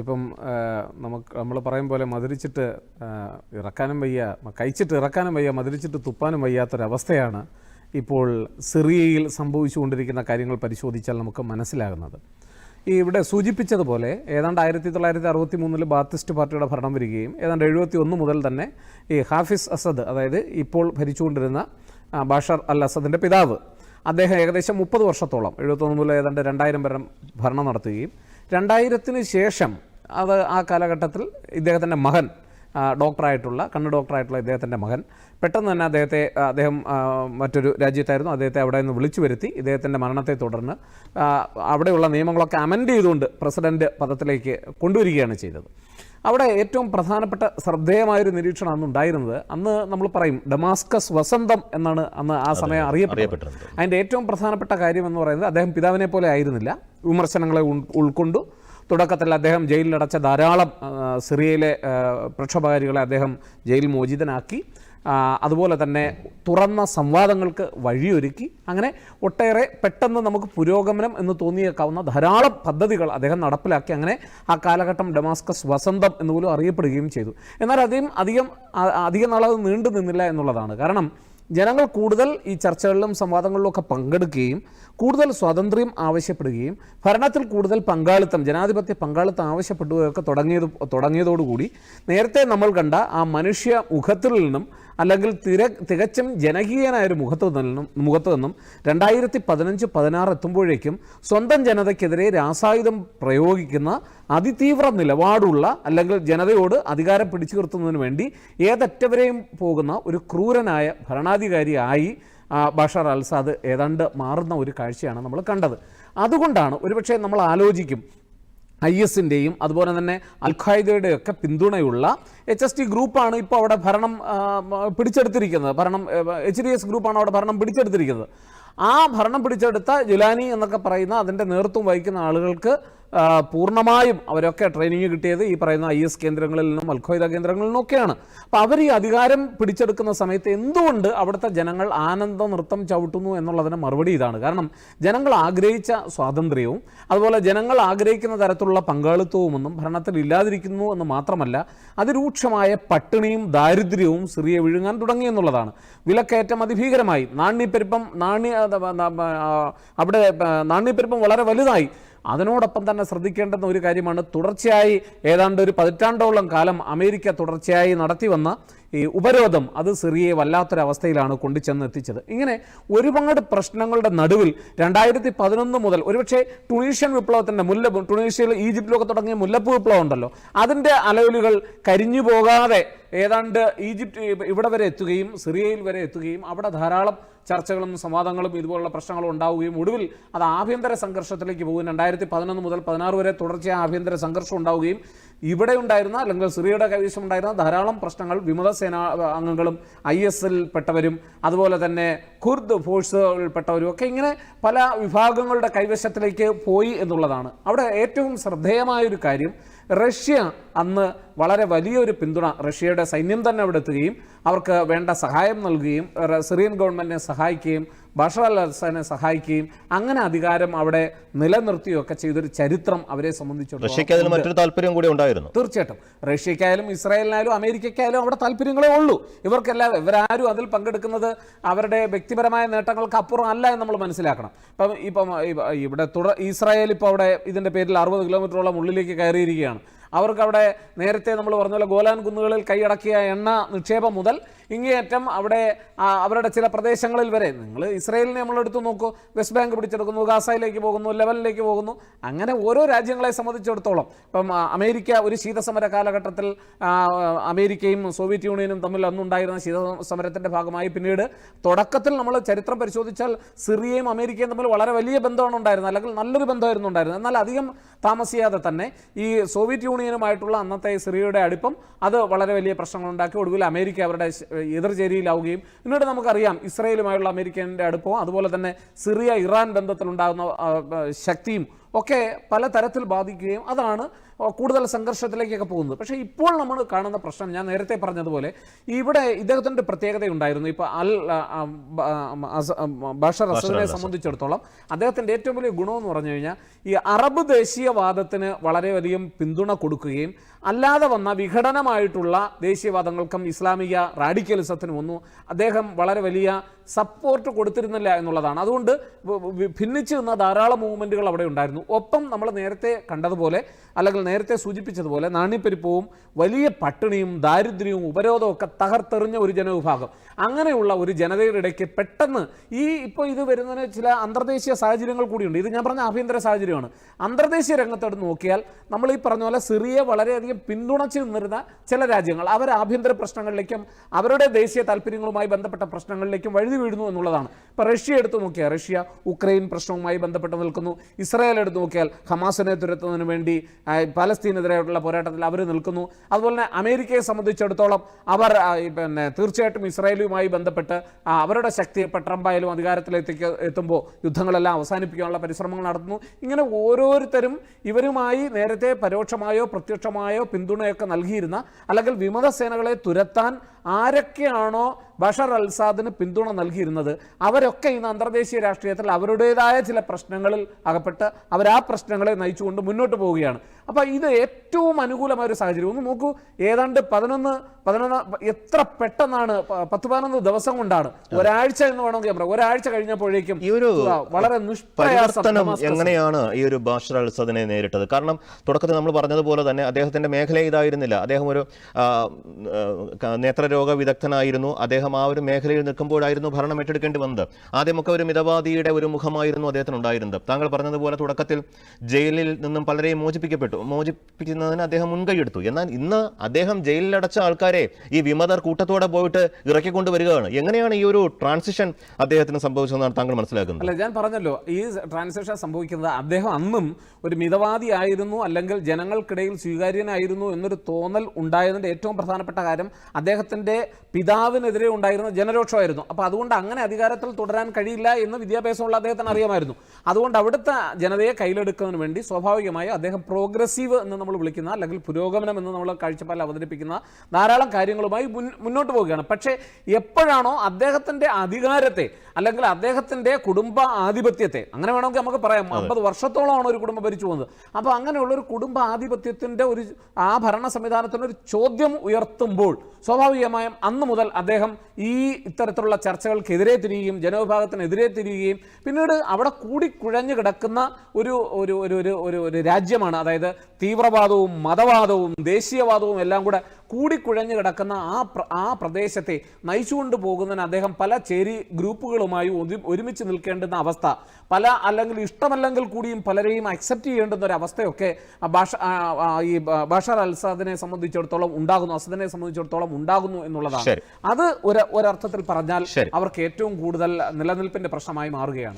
ഇപ്പം നമ്മൾ പറയും പോലെ മധുരിച്ചിട്ട് ഇറക്കാനും വയ്യ, കഴിച്ചിട്ട് ഇറക്കാനും വയ്യ, മധുരിച്ചിട്ട് തുപ്പാനും വയ്യാത്തൊരവസ്ഥയാണ് ഇപ്പോൾ സിറിയയിൽ സംഭവിച്ചുകൊണ്ടിരിക്കുന്ന കാര്യങ്ങൾ പരിശോധിച്ചാൽ നമുക്ക് മനസ്സിലാകുന്നത്. ഈ ഇവിടെ സൂചിപ്പിച്ചതുപോലെ ഏതാണ്ട് 1963 ബാത്തിസ്റ്റ് പാർട്ടിയുടെ ഭരണം വരികയും ഏതാണ്ട് 71 മുതൽ തന്നെ ഈ ഹാഫിസ് അസദ്, അതായത് ഇപ്പോൾ ഭരിച്ചുകൊണ്ടിരുന്ന ബാഷർ അൽ അസദിൻ്റെ പിതാവ്, അദ്ദേഹം ഏകദേശം 30 വർഷത്തോളം 71 മുതൽ ഏതാണ്ട് 2000 വരെ ഭരണം നടത്തുകയും 2000-ന് ശേഷം ആ കാലഘട്ടത്തിൽ ഇദ്ദേഹത്തിൻ്റെ മകൻ കണ്ണ് ഡോക്ടറായിട്ടുള്ള ഇദ്ദേഹത്തിൻ്റെ മകൻ പെട്ടെന്ന് തന്നെ അദ്ദേഹം മറ്റൊരു രാജ്യത്തായിരുന്നു, അദ്ദേഹത്തെ അവിടെ നിന്ന് വിളിച്ചു വരുത്തി ഇദ്ദേഹത്തിൻ്റെ മരണത്തെ തുടർന്ന് അവിടെയുള്ള നിയമങ്ങളൊക്കെ അമെൻഡ് ചെയ്തുകൊണ്ട് പ്രസിഡന്റ് പദത്തിലേക്ക് കൊണ്ടുവരികയാണ് ചെയ്തത്. അവിടെ ഏറ്റവും പ്രധാനപ്പെട്ട ശ്രദ്ധേയമായൊരു നിരീക്ഷണം അന്നുണ്ടായിരുന്നത്, അന്ന് നമ്മൾ പറയും ഡമാസ്കസ് വസന്തം എന്നാണ് അന്ന് ആ സമയം അറിയപ്പെട്ടത്. അതിൻ്റെ ഏറ്റവും പ്രധാനപ്പെട്ട കാര്യം എന്ന് പറയുന്നത്, അദ്ദേഹം പിതാവിനെ പോലെ ആയിരുന്നില്ല, വിമർശനങ്ങളെ ഉൾക്കൊണ്ടു. തുടക്കത്തിൽ അദ്ദേഹം ജയിലിലടച്ച ധാരാളം സിറിയയിലെ പ്രക്ഷോഭകാരികളെ അദ്ദേഹം ജയിൽ മോചിതനാക്കി. അതുപോലെ തന്നെ തുറന്ന സംവാദങ്ങൾക്ക് വഴിയൊരുക്കി. അങ്ങനെ ഒട്ടേറെ പെട്ടെന്ന് നമുക്ക് പുരോഗമനം എന്ന് തോന്നിയേക്കാവുന്ന ധാരാളം പദ്ധതികൾ അദ്ദേഹം നടപ്പിലാക്കി. അങ്ങനെ ആ കാലഘട്ടം ഡമാസ്കസ് വസന്തം എന്നുപോലും അറിയപ്പെടുകയും ചെയ്തു. എന്നാൽ അധികം നാളത് നീണ്ടു നിന്നില്ല എന്നുള്ളതാണ്. കാരണം ജനങ്ങൾ കൂടുതൽ ഈ ചർച്ചകളിലും സംവാദങ്ങളിലും ഒക്കെ പങ്കെടുക്കുകയും കൂടുതൽ സ്വാതന്ത്ര്യം ആവശ്യപ്പെടുകയും ഭരണത്തിൽ കൂടുതൽ പങ്കാളിത്തം, ജനാധിപത്യ പങ്കാളിത്തം ആവശ്യപ്പെടുകയൊക്കെ തുടങ്ങിയതോടുകൂടി നേരത്തെ നമ്മൾ കണ്ട ആ മനുഷ്യ മുഖത്തിൽ നിന്നും, അല്ലെങ്കിൽ തികച്ചും ജനകീയനായൊരു മുഖത്ത് നിന്നും 2015-16 എത്തുമ്പോഴേക്കും സ്വന്തം ജനതയ്ക്കെതിരെ രാസായുധം പ്രയോഗിക്കുന്ന അതിതീവ്ര നിലപാടുള്ള, അല്ലെങ്കിൽ ജനതയോട് അധികാരം പിടിച്ചു നിർത്തുന്നതിന് വേണ്ടി ഏതറ്റവരെയും പോകുന്ന ഒരു ക്രൂരനായ ഭരണാധികാരിയായി ബഷർ അൽ അസദ് ഏതാണ്ട് മാറുന്ന ഒരു കാഴ്ചയാണ് നമ്മൾ കണ്ടത്. അതുകൊണ്ടാണ് ഒരുപക്ഷെ നമ്മൾ ആലോചിക്കും, IS-ൻ്റെയും അതുപോലെ തന്നെ അൽ-ഖായിദയുടെയൊക്കെ പിന്തുണയുള്ള HST ഗ്രൂപ്പാണ് ഇപ്പോൾ അവിടെ ഭരണം പിടിച്ചെടുത്തിരിക്കുന്നത്. HDS ഗ്രൂപ്പാണ് അവിടെ ഭരണം പിടിച്ചെടുത്തിരിക്കുന്നത്. ആ ഭരണം പിടിച്ചെടുത്ത ജുലാനി എന്നൊക്കെ പറയുന്ന അതിൻ്റെ നേതൃത്വം വഹിക്കുന്ന ആളുകൾക്ക് പൂർണ്ണമായും അവരൊക്കെ ട്രെയിനിങ് കിട്ടിയത് ഈ പറയുന്ന IS കേന്ദ്രങ്ങളിൽ നിന്നും അൽ-ഖ്വയ്ദ കേന്ദ്രങ്ങളിൽ നിന്നൊക്കെയാണ്. അപ്പോൾ അവർ ഈ അധികാരം പിടിച്ചെടുക്കുന്ന സമയത്ത് എന്തുകൊണ്ട് അവിടുത്തെ ജനങ്ങൾ ആനന്ദ നൃത്തം ചവിട്ടുന്നു എന്നുള്ളതിന് മറുപടി ഇതാണ്. കാരണം ജനങ്ങൾ ആഗ്രഹിച്ച സ്വാതന്ത്ര്യവും അതുപോലെ ജനങ്ങൾ ആഗ്രഹിക്കുന്ന തരത്തിലുള്ള പങ്കാളിത്തവുമൊന്നും ഭരണത്തിൽ ഇല്ലാതിരിക്കുന്നു എന്ന് മാത്രമല്ല, അതിരൂക്ഷമായ പട്ടിണിയും ദാരിദ്ര്യവും സിറിയ വിഴുങ്ങാൻ തുടങ്ങി എന്നുള്ളതാണ്. വിലക്കയറ്റം അതിഭീകരമായി, അവിടെ നാണ്യപ്പെരുപ്പം വളരെ വലുതായി. അതിനോടൊപ്പം തന്നെ ശ്രദ്ധിക്കേണ്ടുന്ന ഒരു കാര്യമാണ്, തുടർച്ചയായി ഏതാണ്ട് ഒരു 10 പതിറ്റാണ്ടോളം കാലം അമേരിക്ക തുടർച്ചയായി നടത്തി വന്ന ഈ ഉപരോധം, അത് സിറിയയെ വല്ലാത്തൊരവസ്ഥയിലാണ് കൊണ്ടുചെന്നെത്തിച്ചത്. ഇങ്ങനെ ഒരുപാട് പ്രശ്നങ്ങളുടെ നടുവിൽ 2011 മുതൽ ഒരുപക്ഷെ ടുണീഷ്യൻ വിപ്ലവത്തിൻ്റെ ടുണീഷ്യയിൽ ഈജിപ്തിലൊക്കെ തുടങ്ങിയ മുല്ലപ്പൂ വിപ്ലവം ഉണ്ടല്ലോ, അതിൻ്റെ അലയൊലികൾ കരിഞ്ഞു പോകാതെ ഏതാണ്ട് ഈജിപ്റ്റ് ഇവിടെ വരെ എത്തുകയും സിറിയയിൽ വരെ എത്തുകയും അവിടെ ധാരാളം ചർച്ചകളും സംവാദങ്ങളും ഇതുപോലുള്ള പ്രശ്നങ്ങളും ഉണ്ടാവുകയും ഒടുവിൽ അത് ആഭ്യന്തര സംഘർഷത്തിലേക്ക് പോകും. 2011 മുതൽ 2016 വരെ തുടർച്ചയായ ആഭ്യന്തര സംഘർഷം ഉണ്ടാവുകയും ഇവിടെ ഉണ്ടായിരുന്ന, അല്ലെങ്കിൽ സിറിയയുടെ കൈവശം ഉണ്ടായിരുന്ന ധാരാളം പ്രശ്നങ്ങൾ വിമത സേനാ അംഗങ്ങളും IS-ൽ പെട്ടവരും അതുപോലെ തന്നെ കുർദ് ഫോഴ്സുകളിൽപ്പെട്ടവരും ഒക്കെ ഇങ്ങനെ പല വിഭാഗങ്ങളുടെ കൈവശത്തിലേക്ക് പോയി എന്നുള്ളതാണ്. അവിടെ ഏറ്റവും ശ്രദ്ധേയമായൊരു കാര്യം, റഷ്യ അന്ന് വളരെ വലിയൊരു പിന്തുണ, റഷ്യയുടെ സൈന്യം തന്നെ അവിടെ എത്തുകയും അവർക്ക് വേണ്ട സഹായം നൽകുകയും സിറിയൻ ഗവൺമെൻറ്റിനെ സഹായിക്കുകയും ബഷർ അൽ അസദിനെ സഹായിക്കുകയും അങ്ങനെ അധികാരം അവിടെ നിലനിർത്തുകയൊക്കെ ചെയ്തൊരു ചരിത്രം അവരെ സംബന്ധിച്ചിടത്തോളം മറ്റൊരു താല്പര്യം കൂടി ഉണ്ടായിരുന്നു. തീർച്ചയായിട്ടും റഷ്യക്കായാലും ഇസ്രായേലിനായാലും അമേരിക്കയ്ക്കായാലും അവിടെ താല്പര്യങ്ങളേ ഉള്ളൂ. ഇവരാരും അതിൽ പങ്കെടുക്കുന്നത് അവരുടെ വ്യക്തിപരമായ നേട്ടങ്ങൾക്ക് അപ്പുറം അല്ല എന്ന് നമ്മൾ മനസ്സിലാക്കണം. ഇപ്പം ഇവിടെ ഇസ്രായേൽ ഇപ്പോൾ അവിടെ ഇതിൻ്റെ പേരിൽ 60 കിലോമീറ്ററോളം ഉള്ളിലേക്ക് കയറിയിരിക്കുകയാണ്. അവർക്കവിടെ നേരത്തെ നമ്മൾ പറഞ്ഞ പോലെ ഗോലാൻ കുന്നുകളിൽ കൈയടക്കിയ എണ്ണ നിക്ഷേപം മുതൽ ഇങ്ങേയറ്റം അവിടെ അവരുടെ ചില പ്രദേശങ്ങളിൽ വരെ, നിങ്ങൾ ഇസ്രായേലിനെ നമ്മളെടുത്ത് നോക്കൂ, വെസ്റ്റ് ബാങ്ക് പിടിച്ചെടുക്കുന്നു, ഗാസയിലേക്ക് പോകുന്നു, ലെവലിലേക്ക് പോകുന്നു. അങ്ങനെ ഓരോ രാജ്യങ്ങളെ സംബന്ധിച്ചിടത്തോളം ഇപ്പം അമേരിക്ക ഒരു ശീതസമര കാലഘട്ടത്തിൽ അമേരിക്കയും സോവിയറ്റ് യൂണിയനും തമ്മിൽ അന്നുണ്ടായിരുന്ന ശീതസമരത്തിൻ്റെ ഭാഗമായി പിന്നീട് തുടക്കത്തിൽ നമ്മൾ ചരിത്രം പരിശോധിച്ചാൽ സിറിയയും അമേരിക്കയും തമ്മിൽ വളരെ വലിയ ബന്ധമാണ് ഉണ്ടായിരുന്നത്, അല്ലെങ്കിൽ നല്ലൊരു ബന്ധമായിരുന്നു ഉണ്ടായിരുന്നത്. എന്നാൽ അധികം താമസിയാതെ തന്നെ ഈ സോവിയറ്റ് യൂണിയനുമായിട്ടുള്ള അന്നത്തെ സിറിയയുടെ അടുപ്പം അത് വളരെ വലിയ പ്രശ്നങ്ങളുണ്ടാക്കി. ഒടുവിൽ അമേരിക്ക അവരുടെ എതിർചേരിയിലാവുകയും പിന്നീട് നമുക്കറിയാം ഇസ്രായേലുമായുള്ള അമേരിക്കൻ്റെ അടുപ്പവും അതുപോലെ തന്നെ സിറിയ ഇറാൻ ബന്ധത്തിലുണ്ടാകുന്ന ശക്തിയും ഒക്കെ പല തരത്തിൽ ബാധിക്കുകയും അതാണ് കൂടുതൽ സംഘർഷത്തിലേക്കൊക്കെ പോകുന്നത്. പക്ഷേ ഇപ്പോൾ നമ്മൾ കാണുന്ന പ്രശ്നം ഞാൻ നേരത്തെ പറഞ്ഞതുപോലെ ഇവിടെ ഇദ്ദേഹത്തിൻ്റെ പ്രത്യേകതയുണ്ടായിരുന്നു. ഇപ്പോൾ ബഷർ അസദിനെ സംബന്ധിച്ചിടത്തോളം അദ്ദേഹത്തിൻ്റെ ഏറ്റവും വലിയ ഗുണമെന്ന് പറഞ്ഞു കഴിഞ്ഞാൽ ഈ അറബ് ദേശീയവാദത്തിന് വളരെയധികം പിന്തുണ കൊടുക്കുകയും അല്ലാതെ വന്ന വിഘടനമായിട്ടുള്ള ദേശീയവാദങ്ങൾക്കും ഇസ്ലാമിക റാഡിക്കലിസത്തിനും ഒന്നും അദ്ദേഹം വളരെ വലിയ സപ്പോർട്ട് കൊടുത്തിരുന്നില്ല എന്നുള്ളതാണ്. അതുകൊണ്ട് ഭിന്നിച്ചു നിന്ന ധാരാളം മൂവ്മെൻറ്റുകൾ അവിടെ ഉണ്ടായിരുന്നു. ഒപ്പം നമ്മൾ നേരത്തെ കണ്ടതുപോലെ അല്ലെങ്കിൽ നേരത്തെ സൂചിപ്പിച്ചതുപോലെ നാണ്യപ്പെരുപ്പവും വലിയ പട്ടിണിയും ദാരിദ്ര്യവും ഉപരോധവും ഒക്കെ തകർത്തെറിഞ്ഞ ഒരു ജനവിഭാഗം, അങ്ങനെയുള്ള ഒരു ജനതയുടെ ഇടയ്ക്ക് പെട്ടെന്ന് ഇപ്പോൾ ഇത് വരുന്നതിന് ചില അന്തർദേശീയ സാഹചര്യങ്ങൾ കൂടിയുണ്ട്. ഇത് ഞാൻ പറഞ്ഞ ആഭ്യന്തര സാഹചര്യമാണ്. അന്തർദേശീയ രംഗത്തോട് നോക്കിയാൽ നമ്മൾ ഈ പറഞ്ഞ പോലെ സിറിയയെ വളരെയധികം പിന്തുണച്ച് നിന്നിരുന്ന ചില രാജ്യങ്ങൾ അവർ ആഭ്യന്തര പ്രശ്നങ്ങളിലേക്കും അവരുടെ ദേശീയ താല്പര്യങ്ങളുമായി ബന്ധപ്പെട്ട പ്രശ്നങ്ങളിലേക്കും വഴുതി വീഴുന്നു എന്നുള്ളതാണ്. ഇപ്പോൾ റഷ്യ എടുത്തു നോക്കിയാൽ റഷ്യ ഉക്രൈൻ പ്രശ്നവുമായി ബന്ധപ്പെട്ട് നിൽക്കുന്നു. ഇസ്രായേൽ എടുത്തു നോക്കിയാൽ ഹമാസിനെ തുരത്തുന്നതിന് വേണ്ടി പാലസ്തീനെതിരെയുള്ള പോരാട്ടത്തിൽ അവർ നിൽക്കുന്നു. അതുപോലെ തന്നെ അമേരിക്കയെ സംബന്ധിച്ചിടത്തോളം അവർ തീർച്ചയായിട്ടും ഇസ്രായേലുമായി ബന്ധപ്പെട്ട് അവരുടെ ശക്തി ഇപ്പോൾ ട്രംപായാലും അധികാരത്തിലേക്ക് എത്തുമ്പോൾ യുദ്ധങ്ങളെല്ലാം അവസാനിപ്പിക്കാനുള്ള പരിശ്രമങ്ങൾ നടത്തുന്നു. ഇങ്ങനെ ഓരോരുത്തരും ഇവരുമായി നേരത്തെ പരോക്ഷമായോ പ്രത്യക്ഷമായോ പിന്തുണയൊക്കെ നൽകിയിരുന്ന അല്ലെങ്കിൽ വിമത സേനകളെ തുരത്താൻ ആരൊക്കെയാണോ ബഷർ അൽ അസാദിന് പിന്തുണ നൽകിയിരുന്നത് അവരൊക്കെ ഇന്ന് അന്തർദേശീയ രാഷ്ട്രീയത്തിൽ അവരുടേതായ ചില പ്രശ്നങ്ങളിൽ അകപ്പെട്ട് അവർ ആ പ്രശ്നങ്ങളെ നയിച്ചുകൊണ്ട് മുന്നോട്ട് പോവുകയാണ്. അപ്പോൾ ഇത് ഏറ്റവും അനുകൂലമായ ഒരു സാഹചര്യം. ഒന്ന് നോക്കൂ, ഏതാണ്ട് 11 എത്ര പെട്ടെന്നാണ് 10-11 ദിവസം കൊണ്ടാണ്, ഒരാഴ്ച എന്ന് വേണമെങ്കിൽ പറയാം, ഒരാഴ്ച കഴിഞ്ഞപ്പോഴേക്കും ഈ ഒരു വളരെ പരിവർത്തനം എങ്ങനെയാണ് ഈ ഒരു ബഷർ അൽ അസദിനെ നേരിട്ടത്? കാരണം തുടക്കത്തിൽ നമ്മൾ പറഞ്ഞതുപോലെ തന്നെ അദ്ദേഹത്തിന്റെ മേഖല ഇതായിരുന്നില്ല. അദ്ദേഹം ഒരു നേത്രരോഗ വിദഗ്ധനായിരുന്നു. അദ്ദേഹം ആ ഒരു മേഖലയിൽ നിൽക്കുമ്പോഴായിരുന്നു ഭരണം ഏറ്റെടുക്കേണ്ടി വന്നത്. ആദ്യമൊക്കെ ഒരു മിതവാദിയുടെ ഒരു മുഖമായിരുന്നു അദ്ദേഹത്തിന് ഉണ്ടായിരുന്നത്. താങ്കൾ പറഞ്ഞതുപോലെ തുടക്കത്തിൽ ജയിലിൽ നിന്നും പലരെയും മോചിപ്പിക്കുന്നതിന് അദ്ദേഹം മുൻകൈയെടുത്തു. എന്നാൽ ഇന്ന് അദ്ദേഹം ജയിലിലടച്ച ആൾക്കാരെ ഈ വിമതർ കൂട്ടത്തോടെ പോയിട്ട് ഇറക്കിക്കൊണ്ട് വരികയാണ്. എങ്ങനെയാണ് ഈ ഒരു ട്രാൻസിഷൻ അദ്ദേഹത്തിന് സംഭവിച്ചതെന്നാണ് താങ്കൾ മനസ്സിലാക്കുന്നത്? അല്ല, ഞാൻ പറഞ്ഞല്ലോ, ഈ ട്രാൻസിഷൻ സംഭവിക്കുന്നത് അദ്ദേഹം അന്നും ഒരു മിതവാദി ആയിരുന്നു അല്ലെങ്കിൽ ജനങ്ങൾക്കിടയിൽ സ്വീകാര്യനായിരുന്നു എന്നൊരു തോന്നൽ ഉണ്ടായതിൻ്റെ ഏറ്റവും പ്രധാനപ്പെട്ട കാര്യം അദ്ദേഹത്തിൻ്റെ പിതാവിനെതിരെ ഉണ്ടായിരുന്ന ജനരോക്ഷമായിരുന്നു. അപ്പോൾ അതുകൊണ്ട് അങ്ങനെ അധികാരത്തിൽ തുടരാൻ കഴിയില്ല എന്ന് വിദ്യാഭ്യാസമുള്ള അദ്ദേഹത്തിന് അറിയാമായിരുന്നു. അതുകൊണ്ട് അവിടുത്തെ ജനതയെ കയ്യിലെടുക്കുന്നതിന് വേണ്ടി സ്വാഭാവികമായും അദ്ദേഹം പ്രോഗ്രസീവ് എന്ന് നമ്മൾ വിളിക്കുന്ന അല്ലെങ്കിൽ പുരോഗമനം എന്ന് നമ്മൾ കാഴ്ചപ്പാടിൽ അവതരിപ്പിക്കുന്ന ധാരാളം കാര്യങ്ങളുമായി മുന്നോട്ട് പോവുകയാണ്. പക്ഷേ എപ്പോഴാണോ അദ്ദേഹത്തിൻ്റെ അധികാരത്തെ അല്ലെങ്കിൽ അദ്ദേഹത്തിൻ്റെ കുടുംബ ആധിപത്യത്തെ, അങ്ങനെ വേണമെങ്കിൽ നമുക്ക് പറയാം, 50 വർഷത്തോളമാണ് ഒരു കുടുംബം ഭരിച്ചു പോകുന്നത്. അപ്പോൾ അങ്ങനെയുള്ളൊരു കുടുംബ ആധിപത്യത്തിൻ്റെ ആ ഭരണ സംവിധാനത്തിനൊരു ചോദ്യം ഉയർത്തുമ്പോൾ സ്വാഭാവികമായും അന്ന് മുതൽ അദ്ദേഹം ഈ ഇത്തരത്തിലുള്ള ചർച്ചകൾക്കെതിരെ തിരിയുകയും ജനവിഭാഗത്തിനെതിരെ തിരിയുകയും പിന്നീട് അവിടെ കൂടിക്കുഴഞ്ഞു കിടക്കുന്ന ഒരു രാജ്യമാണ്, അതായത് തീവ്രവാദവും മതവാദവും ദേശീയവാദവും എല്ലാം കൂടെ കൂടിക്കുഴഞ്ഞു കിടക്കുന്ന ആ പ്രദേശത്തെ നയിച്ചുകൊണ്ട് പോകുന്നതിന് അദ്ദേഹം പല ചേരി ഗ്രൂപ്പുകളുമായി ഒരുമിച്ച് നിൽക്കേണ്ടുന്ന അവസ്ഥ, അല്ലെങ്കിൽ ഇഷ്ടമല്ലെങ്കിൽ കൂടിയും പലരെയും അക്സെപ്റ്റ് ചെയ്യേണ്ടുന്ന ഒരു അവസ്ഥയൊക്കെ ഈ ബഷർ അൽ അസാദിനെ സംബന്ധിച്ചിടത്തോളം ഉണ്ടാകുന്നു എന്നുള്ളതാണ്. അത് ഒരർത്ഥത്തിൽ പറഞ്ഞാൽ അവർക്ക് ഏറ്റവും കൂടുതൽ നിലനിൽപ്പിന്റെ പ്രശ്നമായി മാറുകയാണ്.